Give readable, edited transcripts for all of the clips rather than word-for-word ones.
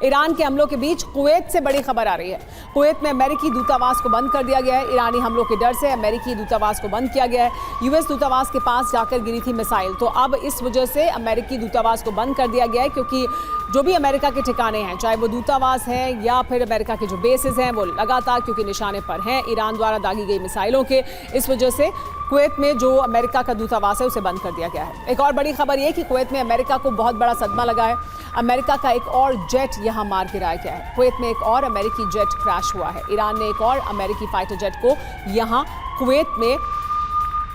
Iran के हमलों के बीच कुवैत से बड़ी खबर आ रही है। कुवैत में अमेरिकी दूतावास को बंद कर दिया गया है। ईरानी हमलों के डर से अमेरिकी दूतावास को बंद किया गया है। यूएस दूतावास के पास जाकर गिरी थी मिसाइल, तो अब इस वजह से अमेरिकी दूतावास को बंद कर दिया गया है, क्योंकि जो भी अमेरिका के ठिकाने हैं, चाहे वो दूतावास हैं या फिर अमेरिका के जो बेसेस हैं, वो लगातार क्योंकि निशाने पर हैं ईरान द्वारा दागी गई मिसाइलों के, इस वजह से कुवैत में जो अमेरिका का दूतावास है उसे बंद कर दिया गया है। एक और बड़ी खबर ये कि कुवैत में अमेरिका को बहुत बड़ा सदमा लगा है। अमेरिका का एक और जेट यहां मार गिराया गया है। कुवैत में एक और अमेरिकी जेट क्रैश हुआ है। ईरान ने एक और अमेरिकी फाइटर जेट को यहां कुवैत में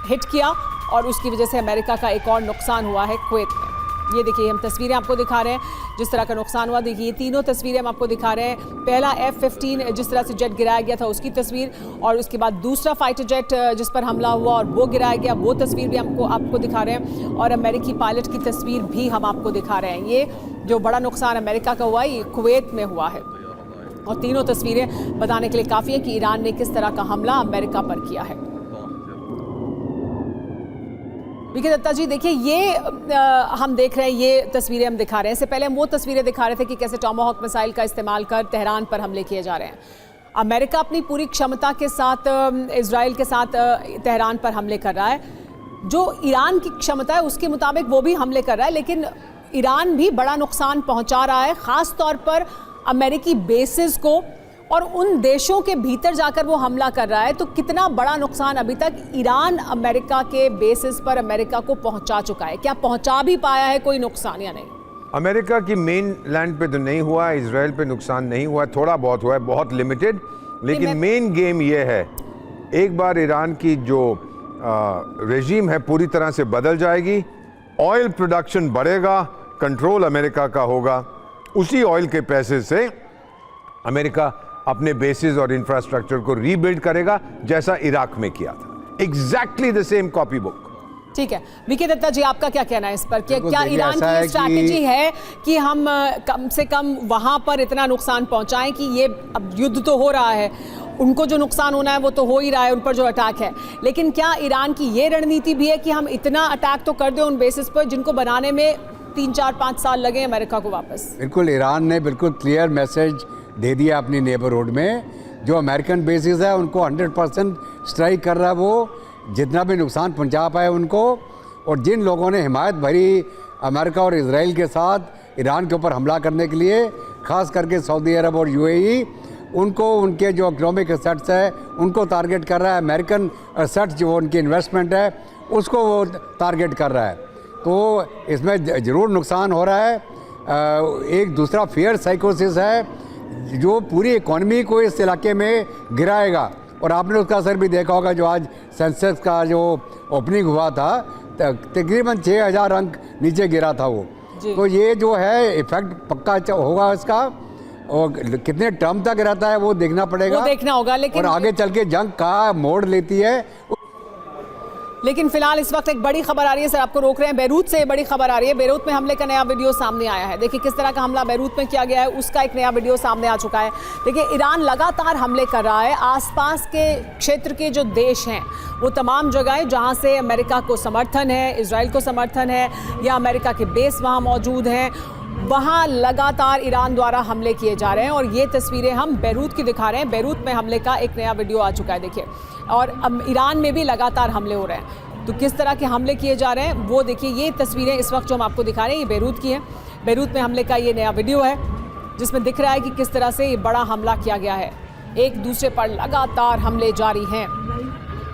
हिट किया और उसकी वजह से अमेरिका का एक और नुकसान हुआ है कुवैत में। ये देखिए, हम तस्वीरें आपको दिखा रहे हैं जिस तरह का नुकसान हुआ। देखिए, तीनों तस्वीरें हम आपको दिखा रहे हैं। पहला F-15 जिस तरह से जेट गिराया गया था उसकी तस्वीर, और उसके बाद दूसरा फाइटर जेट जिस पर हमला हुआ और वो गिराया गया, वो तस्वीर भी आपको दिखा रहे हैं, और अमेरिकी पायलट की तस्वीर भी हम आपको दिखा रहे हैं। ये जो बड़ा नुकसान अमेरिका का हुआ है, ये कुवैत में हुआ है, और तीनों तस्वीरें बताने के लिए काफ़ी है कि ईरान ने किस तरह का हमला अमेरिका पर किया है। विकी दत्ता जी, देखिए, ये हम देख रहे हैं, ये तस्वीरें हम दिखा रहे हैं। इससे पहले हम वो तस्वीरें दिखा रहे थे कि कैसे टॉमाहॉक मिसाइल का इस्तेमाल कर तेहरान पर हमले किए जा रहे हैं। अमेरिका अपनी पूरी क्षमता के साथ इजराइल के साथ तेहरान पर हमले कर रहा है। जो ईरान की क्षमता है उसके मुताबिक वो भी हमले कर रहा है, लेकिन ईरान भी बड़ा नुकसान पहुंचा रहा है, ख़ास तौर पर अमेरिकी बेसिस को, और उन देशों के भीतर जाकर वो हमला कर रहा है। तो कितना बड़ा नुकसान अभी तक ईरान अमेरिका के बेसिस पर अमेरिका को पहुंचा चुका है? क्या पहुंचा भी पाया है कोई नुकसान या नहीं? अमेरिका की मेन लैंड पे तो नहीं हुआ, इजराइल पे नुकसान नहीं हुआ, थोड़ा बहुत हुआ है, बहुत लिमिटेड। लेकिन मेन गेम ये है, एक बार ईरान की जो रेजीम है पूरी तरह से बदल जाएगी, ऑयल प्रोडक्शन बढ़ेगा, कंट्रोल अमेरिका का होगा, उसी ऑयल के पैसे से अमेरिका अपने बेसिस और इंफ्रास्ट्रक्चर को रीबिल्ड करेगा, जैसा इराक में किया था। Exactly the same copy book. ठीक है, विकी दत्ता जी, आपका क्या कहना है इस पर? क्या ईरान की स्ट्रैटेजी है कि हम कम से कम वहां पर इतना नुकसान पहुंचाएं कि ये, अब युद्ध तो हो रहा है, उनको जो नुकसान होना है वो तो हो ही रहा है, उन पर जो अटैक है, लेकिन क्या ईरान की ये रणनीति भी है कि हम इतना अटैक तो कर दें उन बेसिस पर जिनको बनाने में 3, 4, 5 साल लगे अमेरिका को वापस? बिल्कुल, ईरान ने बिल्कुल क्लियर मैसेज दे दिया अपनी नेबरहुड में, जो अमेरिकन बेसिस है उनको 100% स्ट्राइक कर रहा है, वो जितना भी नुकसान पहुंचा पाए उनको। और जिन लोगों ने हिमायत भरी अमेरिका और इजराइल के साथ ईरान के ऊपर हमला करने के लिए, ख़ास करके सऊदी अरब और UAE, उनको उनके जो इकोनॉमिक एसेट्स है उनको टारगेट कर रहा है। अमेरिकन एसेट्स जो उनकी इन्वेस्टमेंट है उसको वो टारगेट कर रहा है। तो इसमें ज़रूर नुकसान हो रहा है। एक दूसरा फियर साइकोसिस है जो पूरी इकोनॉमी को इस इलाके में गिराएगा, और आपने उसका असर भी देखा होगा। जो आज सेंसेक्स का जो ओपनिंग हुआ था, तकरीबन 6000 अंक नीचे गिरा था वो। तो ये जो है इफेक्ट पक्का होगा इसका, और कितने टर्म तक रहता है वो देखना पड़ेगा, वो देखना होगा। लेकिन और आगे चल के जंग का मोड़ लेती है। लेकिन फिलहाल इस वक्त एक बड़ी खबर आ रही है, सर आपको रोक रहे हैं, बेरूत से बड़ी खबर आ रही है। बेरूत में हमले का नया वीडियो सामने आया है। देखिए किस तरह का हमला बेरूत में किया गया है, उसका एक नया वीडियो सामने आ चुका है। देखिए, ईरान लगातार हमले कर रहा है। आसपास के क्षेत्र के जो देश हैं, वो तमाम जगह जहां से अमेरिका को समर्थन है, इजराइल को समर्थन है, या अमेरिका के बेस वहाँ मौजूद हैं, वहाँ लगातार ईरान द्वारा हमले किए जा रहे हैं। और ये तस्वीरें हम बेरूत की दिखा रहे हैं। बेरूत में हमले का एक नया वीडियो आ चुका है, देखिए। और अब ईरान में भी लगातार हमले हो रहे हैं। तो किस तरह के हमले किए जा रहे हैं वो देखिए। ये तस्वीरें इस वक्त जो हम आपको दिखा रहे हैं, ये बेरूत की हैं। बेरूत में हमले का ये नया वीडियो है, जिसमें दिख रहा है कि किस तरह से ये बड़ा हमला किया गया है। एक दूसरे पर लगातार हमले जारी हैं।